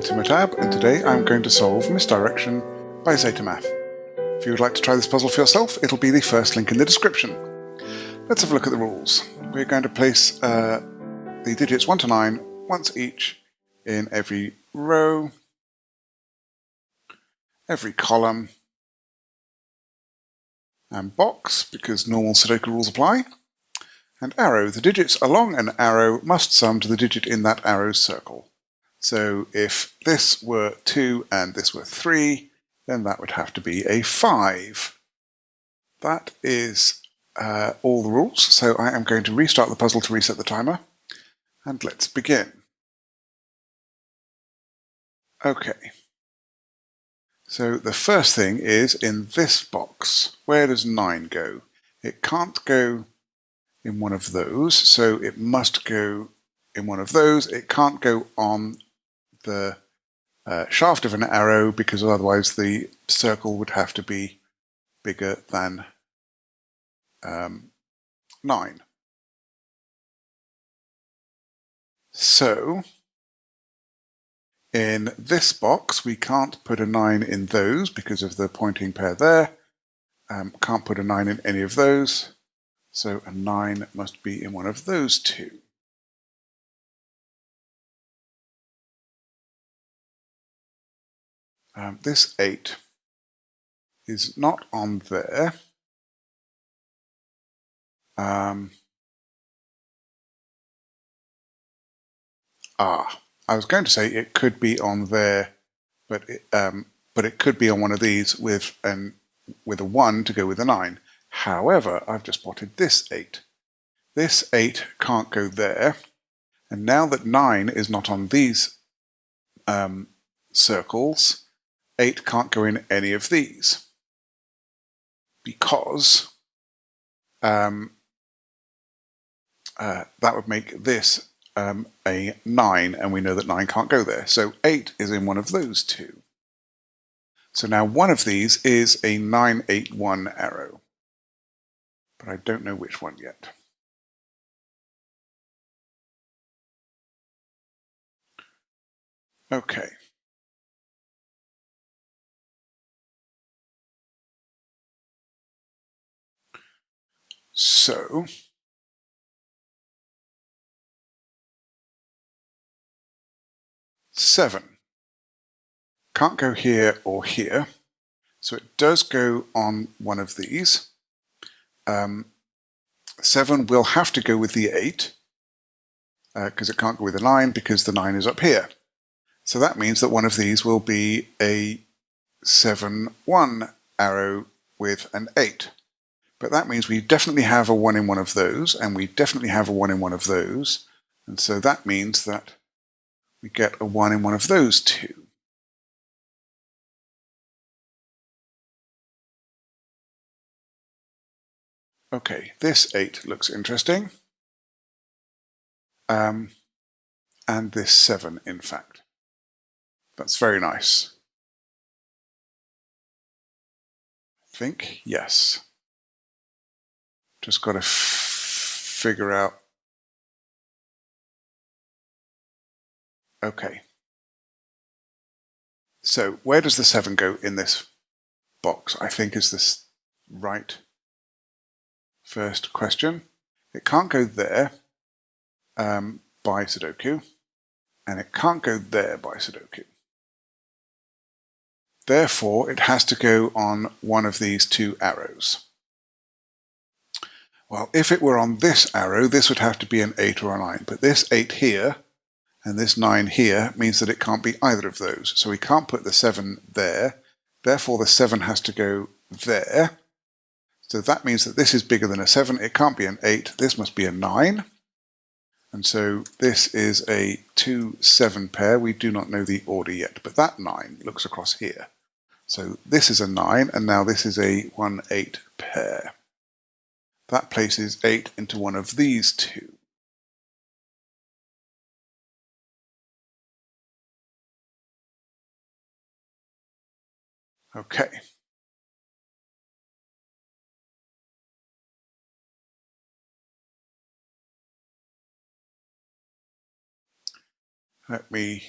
Timotab, and today I'm going to solve Misdirection by zetamath. If you would like to try this puzzle for yourself, it'll be the first link in the description. Let's have a look at the rules. We're going to place the digits 1 to 9 once each in every row, every column, and box, because normal sudoku rules apply, and arrow. The digits along an arrow must sum to the digit in that arrow's circle. So if this were 2 and this were 3, then that would have to be a 5. That is all the rules, so I am going to restart the puzzle to reset the timer, and let's begin. Okay, so the first thing is in this box. Where does 9 go? It can't go in one of those, so it must go in one of those. It can't go on the shaft of an arrow, because otherwise the circle would have to be bigger than 9. So in this box we can't put a 9 in those because of the pointing pair there. Can't put a 9 in any of those, so a 9 must be in one of those two. This 8 is not on there. I was going to say it could be on there, but it could be on one of these with a 1 to go with a 9. However, I've just spotted this 8. This 8 can't go there, and now that 9 is not on these circles, 8 can't go in any of these, because that would make this a 9, and we know that 9 can't go there. So 8 is in one of those two. So now one of these is a 9, 8, 1 arrow, but I don't know which one yet. Okay. So seven can't go here or here, so it does go on one of these. 7 will have to go with the 8, because it can't go with the 9, because the 9 is up here. So that means that one of these will be a 7, 1 arrow with an 8. But that means we definitely have a 1 in one of those, and we definitely have a 1 in one of those. And so that means that we get a 1 in one of those two. Okay, this 8 looks interesting. And this 7, in fact. That's very nice. I think, yes. Just got to figure out. Okay. So where does the 7 go in this box? I think is this right first question. It can't go there by sudoku, and it can't go there by sudoku. Therefore, it has to go on one of these two arrows. Well, if it were on this arrow, this would have to be an 8 or a 9, but this 8 here and this 9 here means that it can't be either of those. So we can't put the 7 there, therefore the 7 has to go there. So that means that this is bigger than a 7, it can't be an 8, this must be a 9. And so this is a 2, 7 pair. We do not know the order yet, but that 9 looks across here. So this is a 9, and now this is a 1, 8 pair. That places 8 into one of these two. Okay. Let me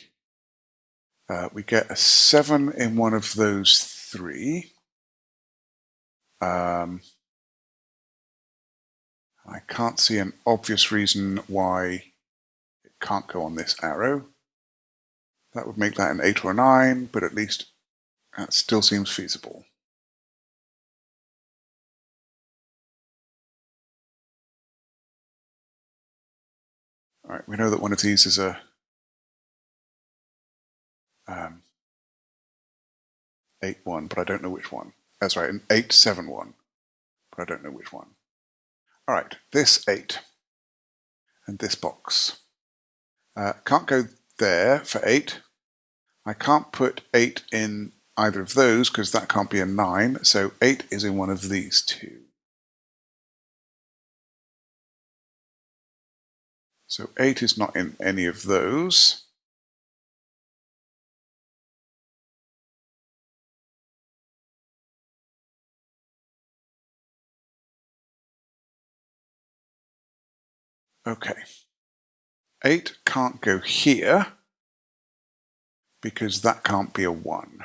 We get a 7 in one of those three. I can't see an obvious reason why it can't go on this arrow. That would make that an 8 or a 9, but at least that still seems feasible. All right, we know that one of these is a 8-1, but I don't know which one. That's right, an 8-7-1, but I don't know which one. All right, this 8 and this box. Can't go there for 8. I can't put 8 in either of those because that can't be a 9, so 8 is in one of these two. So 8 is not in any of those. Okay. 8 can't go here because that can't be a 1.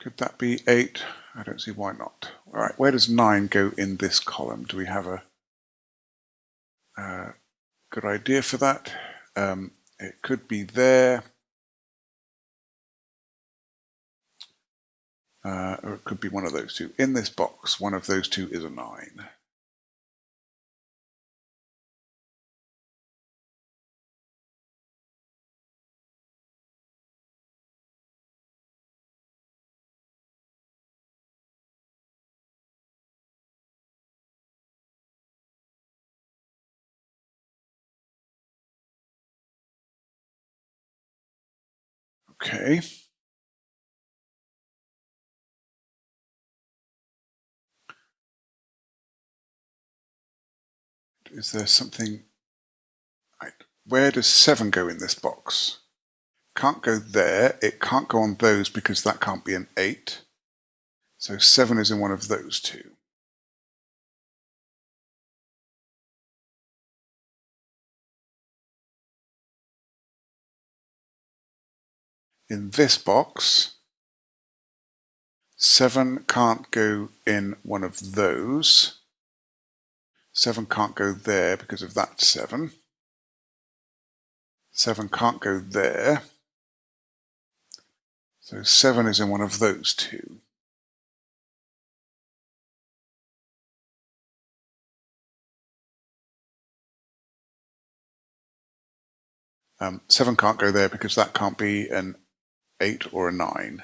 Could that be 8? I don't see why not. All right, where does 9 go in this column? Do we have a good idea for that? It could be there, or it could be one of those two. In this box, one of those two is a 9. Okay. Is there something... Right. Where does 7 go in this box? Can't go there. It can't go on those because that can't be an 8. So 7 is in one of those two. In this box, 7 can't go in one of those. 7 can't go there because of that 7. 7 can't go there. So 7 is in one of those two. Seven can't go there because that can't be an 8 or a 9.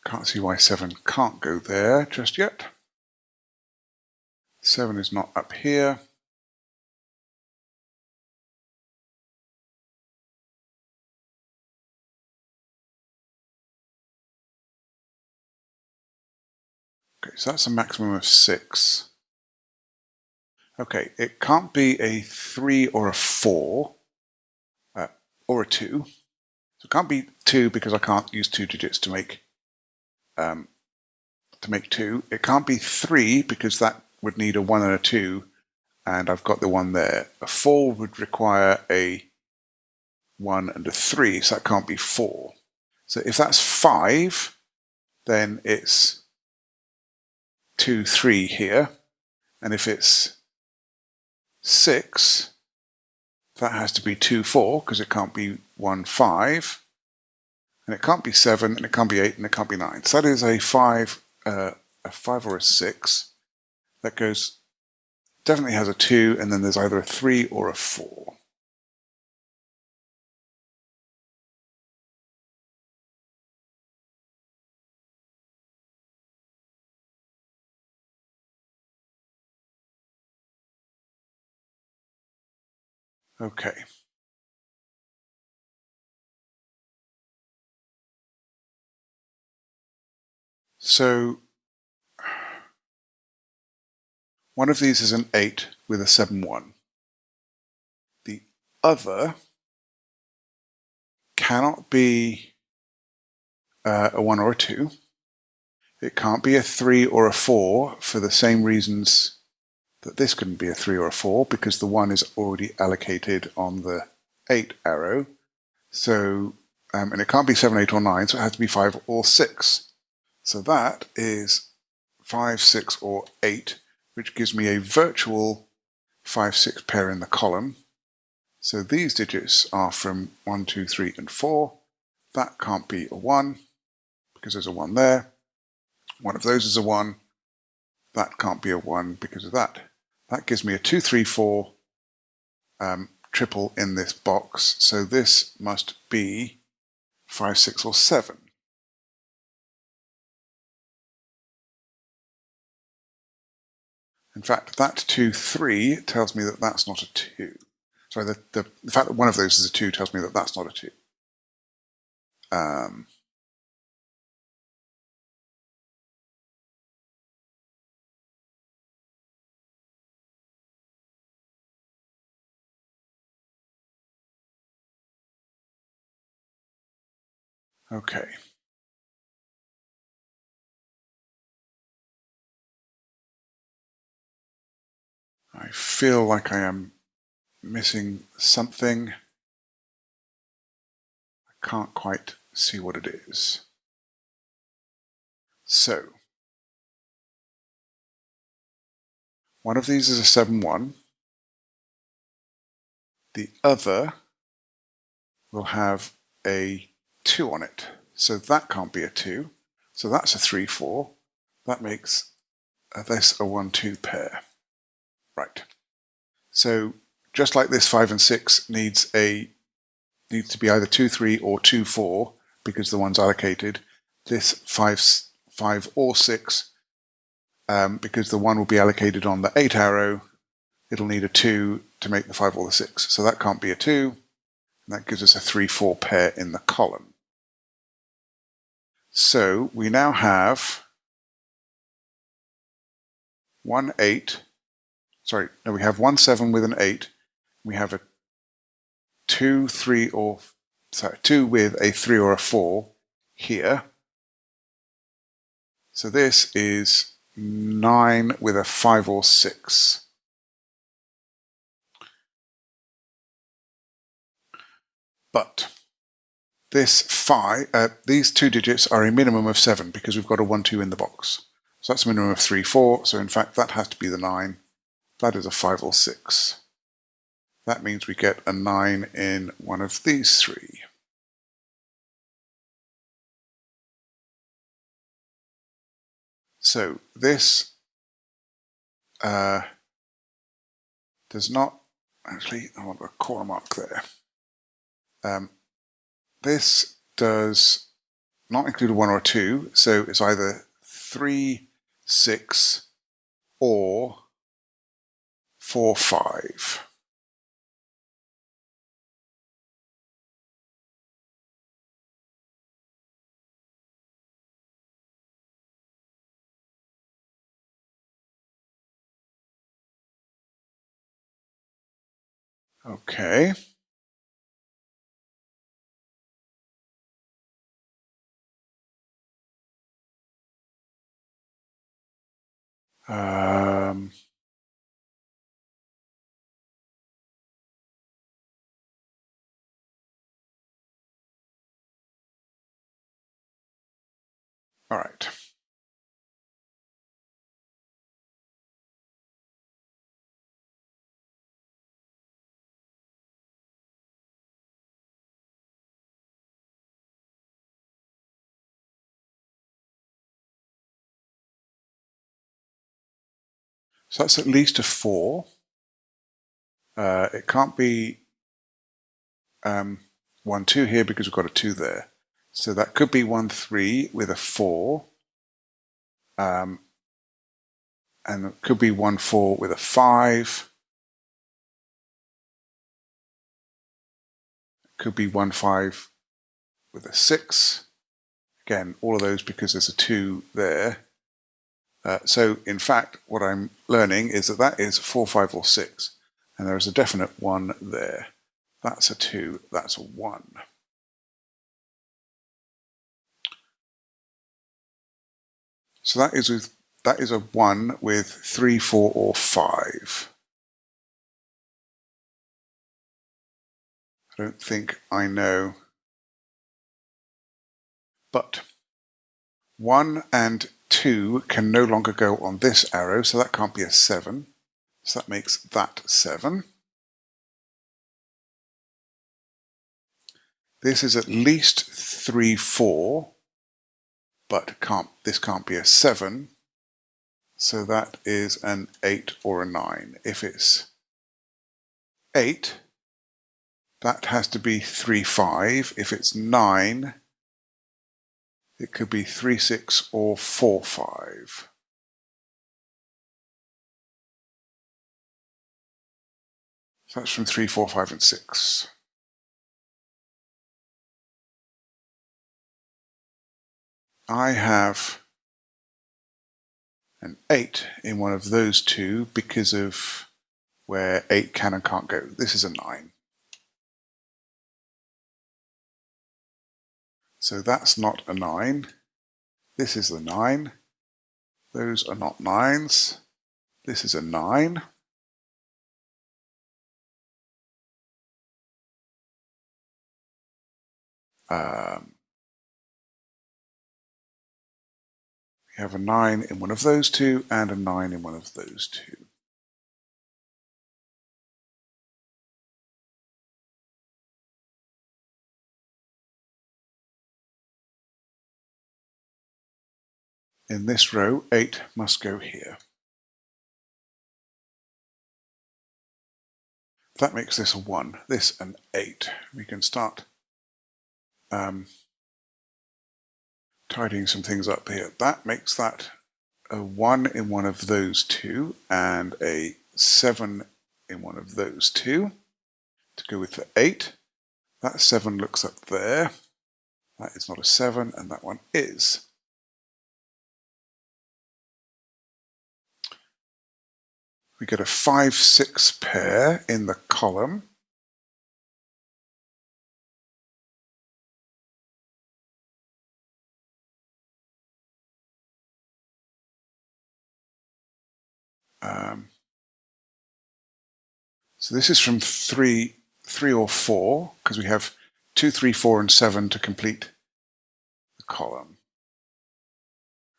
Can't see why 7 can't go there just yet. 7 is not up here. Okay, so that's a maximum of 6. Okay, it can't be a 3 or a 4, or a 2. So it can't be 2 because I can't use 2 digits to make 2. It can't be 3 because that would need a 1 and a 2, and I've got the 1 there. A 4 would require a 1 and a 3, so that can't be 4. So if that's 5, then it's 2, 3 here. And if it's 6, that has to be 2, 4, because it can't be 1, 5. And it can't be 7, and it can't be 8, and it can't be 9. So that is a 5 or a 6. That goes, definitely has a 2, and then there's either a 3 or a 4. Okay. So one of these is an 8 with a 7-1. The other cannot be a 1 or a 2. It can't be a 3 or a 4 for the same reasons that this couldn't be a 3 or a 4, because the 1 is already allocated on the 8 arrow. So, and it can't be 7, 8, or 9, so it has to be 5 or 6. So that is 5, 6, or 8, which gives me a virtual 5, 6 pair in the column. So these digits are from 1, 2, 3, and 4. That can't be a 1, because there's a 1 there. One of those is a 1. That can't be a 1 because of that. That gives me a 2, 3, 4 triple in this box. So this must be 5, 6, or 7. In fact, that 2, 3 tells me that that's not a 2. Sorry, the fact that one of those is a 2 tells me that that's not a 2. Okay. I feel like I am missing something. I can't quite see what it is. So, one of these is a 7, 1. The other will have a 2 on it. So that can't be a 2. So that's a 3, 4. That makes this a 1, 2 pair. Right. So just like this 5 and 6 needs to be either 2, 3 or 2, 4 because the one's allocated. This 5 or 6 because the 1 will be allocated on the 8 arrow. It'll need a 2 to make the 5 or the 6. So that can't be a 2. And that gives us a 3, 4 pair in the column. So we now have 1, 8. Sorry, no, we have 1, 7 with an 8. We have a 2, 3, or sorry, 2 with a 3 or a 4 here. So this is 9 with a 5 or 6. But this 5, these two digits are a minimum of 7 because we've got a 1, 2 in the box. So that's a minimum of 3, 4. So in fact, that has to be the 9. That is a 5 or 6. That means we get a 9 in one of these three. So this does not, actually, I want a corner mark there. This does not include a 1 or a 2, so it's either 3, 6, or 4, 5. Okay. Um, all right. So that's at least a 4. It can't be 1, 2 here because we've got a 2 there. So that could be 1, 3 with a 4. And it could be 1, 4 with a 5. could be 1, 5 with a 6. Again, all of those because there's a 2 there. So in fact, what I'm learning is that that is 4, 5, or 6. And there is a definite 1 there. That's a 2, that's a 1. So that is a 1 with 3, 4, or 5. I don't think I know. But 1 and 2 can no longer go on this arrow, so that can't be a 7. So that makes that 7. This is at least 3, 4, but this can't be a 7. So that is an 8 or a 9. If it's 8, that has to be 3, 5. If it's 9, it could be 3, 6, or 4, 5. So that's from 3, 4, 5, and 6. I have an 8 in one of those two because of where 8 can and can't go. This is a 9. So that's not a 9. This is the 9. Those are not 9s. This is a 9. We have a 9 in one of those two and a 9 in one of those two. In this row, 8 must go here. That makes this a 1, this an 8. We can start tidying some things up here. That makes that a 1 in one of those two and a 7 in one of those two to go with the 8. That 7 looks up there. That is not a 7, and that one is. We get a 5, 6 pair in the column. So this is from 3 or 4, because we have 2, 3, 4, and 7 to complete the column.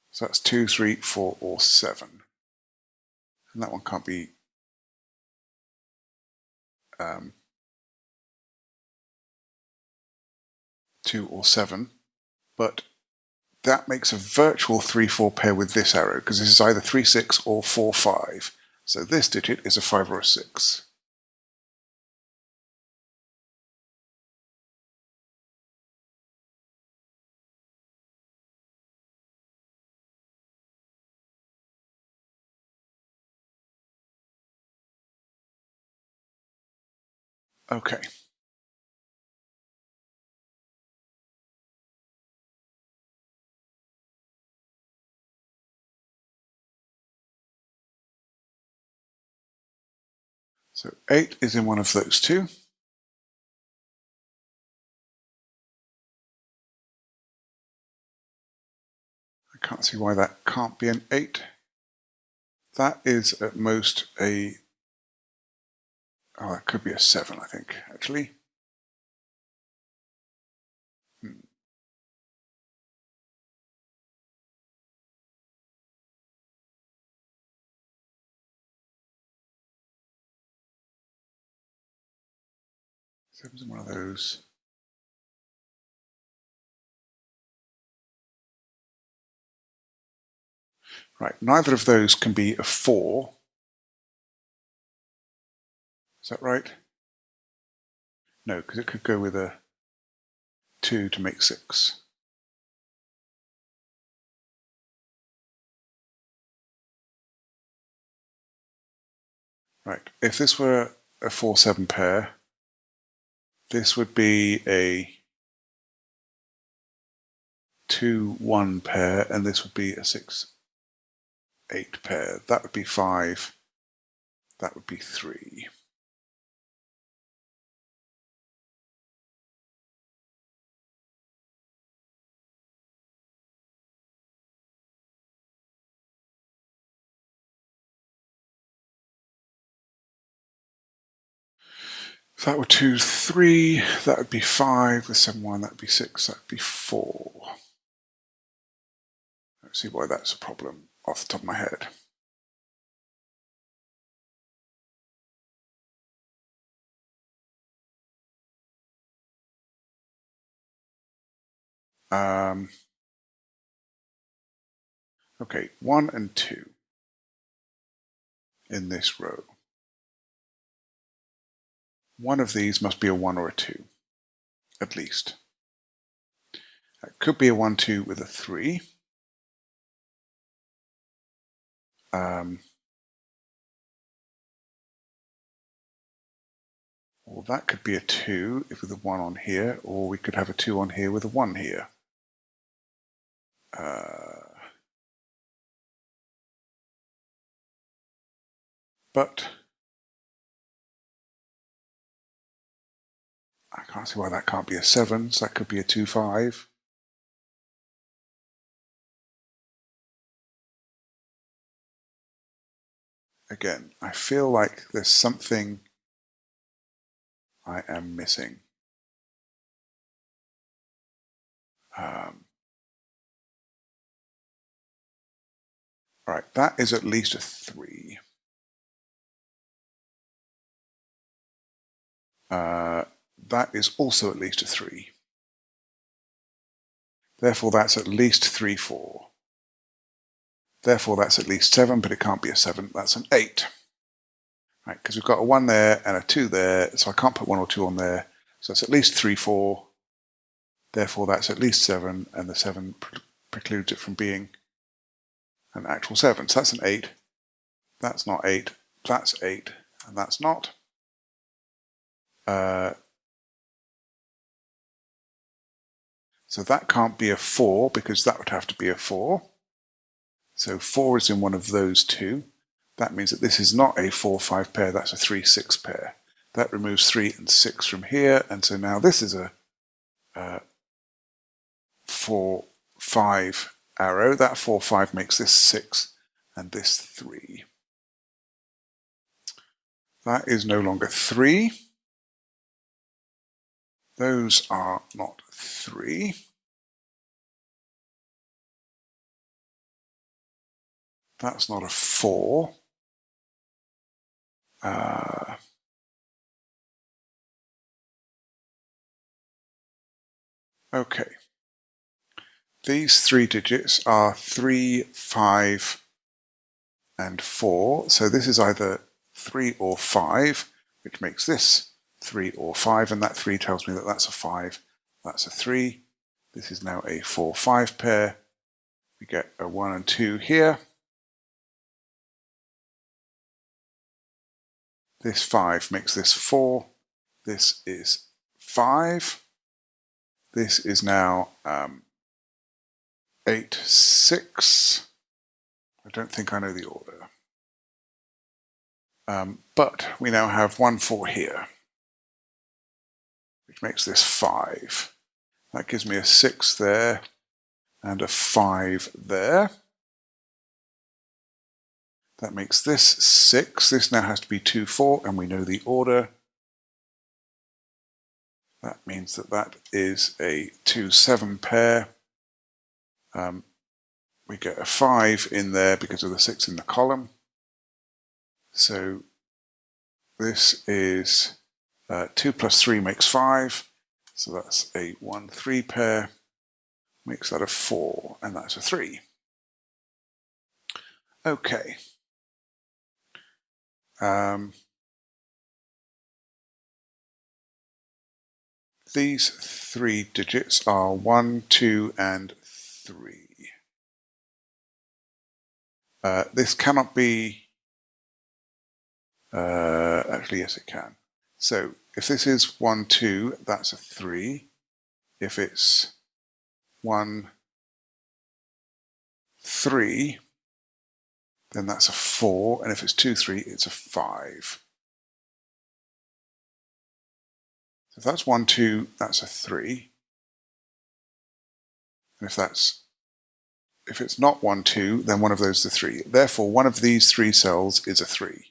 So that's 2, 3, 4, or 7. And that one can't be 2 or 7, but that makes a virtual 3, 4 pair with this arrow, because this is either 3, 6 or 4, 5. So this digit is a 5 or a 6. Okay. So 8 is in one of those two. I can't see why that can't be an 8. That is at most a... Oh, that could be a 7, I think, actually. Seven's in one of those. Right, neither of those can be a 4. Is that right? No, because it could go with a 2 to make 6. Right, if this were a 4, 7 pair, This would be a 2-1 pair, and this would be a 6-8 pair. That would be 5. That would be 3. If that were 2, 3, that would be 5. With 7, 1, that would be 6. That would be 4. Let's see why that's a problem off the top of my head. Okay, 1 and 2 in this row. One of these must be a 1 or a 2, at least. It could be a 1, 2 with a 3. Or that could be a 2 with a 1 on here, or we could have a 2 on here with a 1 here. But I can't see why that can't be a 7, so that could be a 2, 5. Again, I feel like there's something I am missing. All right, that is at least a 3. That is also at least a 3. Therefore, that's at least 3, 4. Therefore, that's at least 7, but it can't be a 7. That's an 8. Right, because we've got a 1 there and a 2 there, so I can't put 1 or 2 on there. So it's at least 3, 4. Therefore, that's at least 7, and the 7 precludes it from being an actual 7. So that's an 8. That's not 8. That's 8, and that's not. So that can't be a 4, because that would have to be a 4. So 4 is in one of those two. That means that this is not a 4, 5 pair, that's a 3, 6 pair. That removes 3 and 6 from here, and so now this is a 4, 5 arrow. That 4, 5 makes this 6 and this 3. That is no longer 3. Those are not 3. That's not a 4. Okay. These 3 digits are 3, 5, and 4. So this is either 3 or 5, which makes this 3 or 5, and that 3 tells me that that's a 5, that's a 3. This is now a 4, 5 pair. We get a 1 and 2 here. This 5 makes this 4. This is 5. This is now 8, 6. I don't think I know the order. But we now have 1, 4 here, which makes this 5. That gives me a 6 there and a 5 there. That makes this 6. This now has to be 2, 4, and we know the order. That means that that is a 2, 7 pair. We get a 5 in there because of the 6 in the column. So this is 2 plus 3 makes 5. So that's a 1, 3 pair. Makes that a 4, and that's a 3. Okay. These 3 digits are 1, 2, and 3. This cannot be, actually yes it can. So if this is 1, 2, that's a 3. If it's 1, 3, then that's a 4. And if it's 2, 3, it's a 5. So if that's 1, 2, that's a 3. And if it's not 1, 2, then one of those is a 3. Therefore, one of these 3 cells is a 3.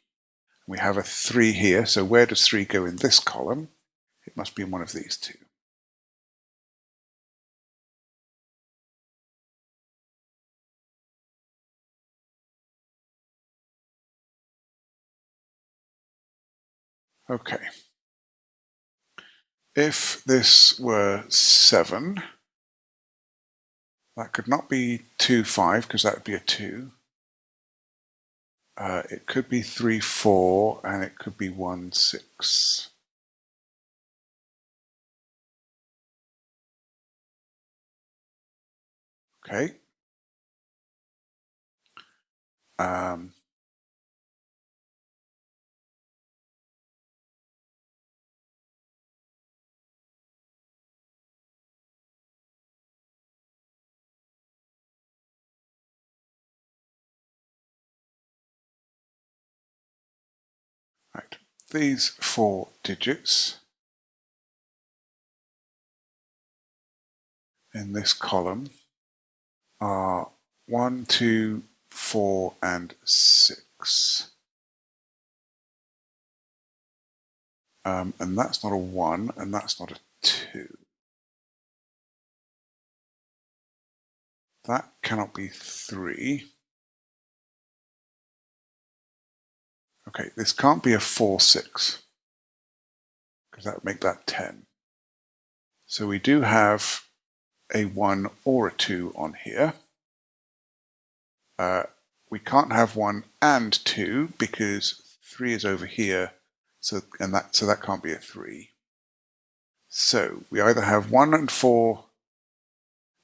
We have a 3 here, so where does 3 go in this column? It must be in one of these 2. Okay. If this were 7, that could not be 2, 5, because that would be a 2. It could be 3, 4, and it could be 1, 6. Okay. Right. These 4 digits in this column are 1, 2, 4, and 6. And that's not a 1, and that's not a 2. That cannot be 3. Okay, this can't be a 4, 6, because that would make that 10. So we do have a 1 or a 2 on here. We can't have 1 and 2 because 3 is over here, so that can't be a 3. So we either have 1 and 4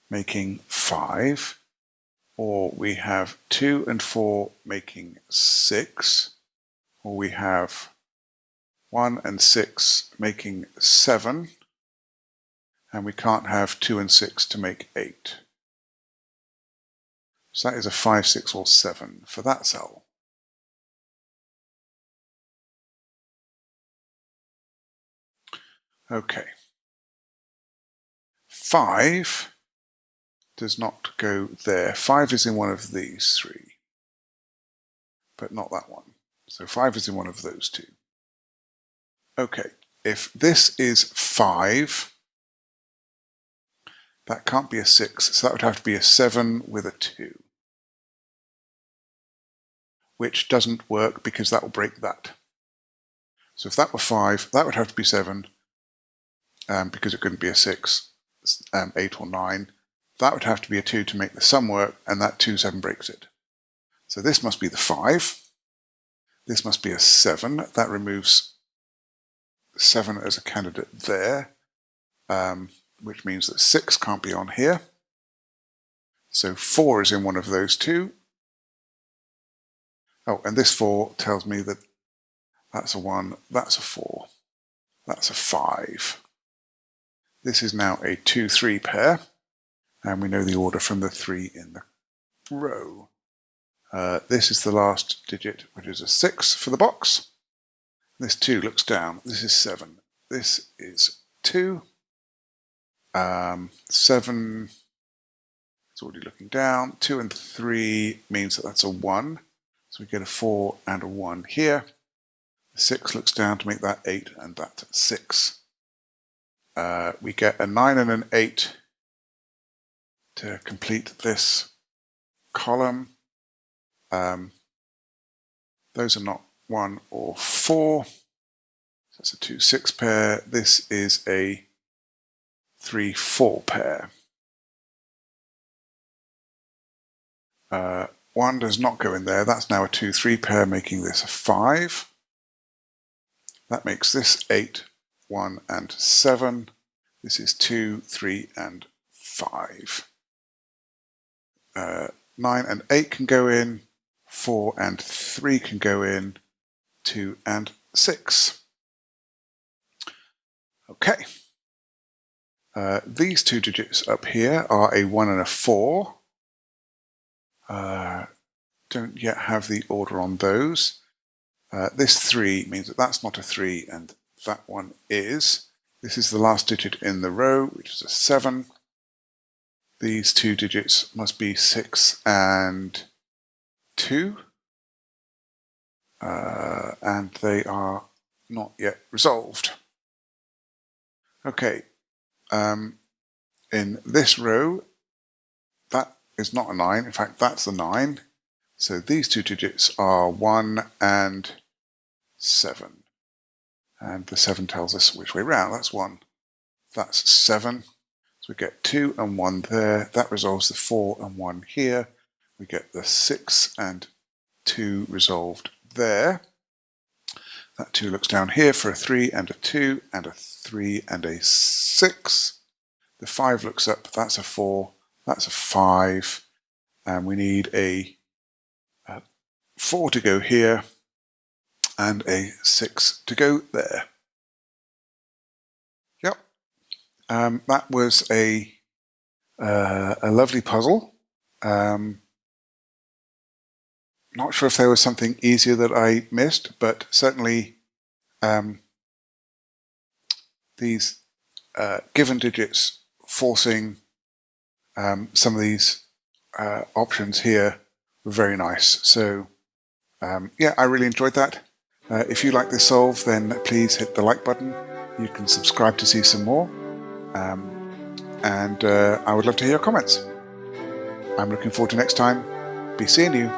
making 5, or we have 2 and 4 making 6, or we have 1 and 6 making 7, and we can't have 2 and 6 to make 8. So that is a 5, 6, or 7 for that cell. Okay. 5 does not go there. 5 is in one of these 3, but not that one. So 5 is in one of those 2. Okay, if this is 5, that can't be a 6, so that would have to be a 7 with a 2, which doesn't work because that will break that. So if that were 5, that would have to be 7, because it couldn't be a 6, 8, or 9. That would have to be a 2 to make the sum work, and that 2, 7 breaks it. So this must be the 5. This must be a 7. That removes 7 as a candidate there, which means that 6 can't be on here. So 4 is in one of those 2. Oh, and this 4 tells me that that's a 1, that's a 4, that's a 5. This is now a 2, 3 pair, and we know the order from the 3 in the row. This is the last digit, which is a 6 for the box. This 2 looks down. This is 7. This is 2. 7 is already looking down. 2 and 3 means that that's a 1. So we get a 4 and a 1 here. 6 looks down to make that 8, and that's 6. We get a 9 and an 8 to complete this column. Those are not 1 or 4. So that's a 2, 6 pair. This is a 3, 4 pair. 1 does not go in there. That's now a 2, 3 pair, making this a 5. That makes this 8, 1, and 7. This is 2, 3, and 5. 9 and 8 can go in. 4 and 3 can go in. 2 and 6. Okay. These two digits up here are a 1 and a 4. Don't yet have the order on those. This 3 means that that's not a 3 and that one is. This is the last digit in the row, which is a 7. These two digits must be 6 and 2. And they are not yet resolved. Okay, in this row, that is not a 9. In fact, that's the 9. So these two digits are 1 and 7. And the 7 tells us which way round. That's 1. That's 7. So we get 2 and 1 there. That resolves the 4 and 1 here. We get the 6 and 2 resolved there. That 2 looks down here for a 3 and a 2 and a 3 and a 6. The 5 looks up. That's a 4. That's a 5. And we need a 4 to go here and a 6 to go there. Yep. That was a lovely puzzle. Not sure if there was something easier that I missed, but certainly these given digits forcing some of these options here were very nice. So yeah, I really enjoyed that. If you like this solve, then please hit the like button. You can subscribe to see some more. And I would love to hear your comments. I'm looking forward to next time. Be seeing you.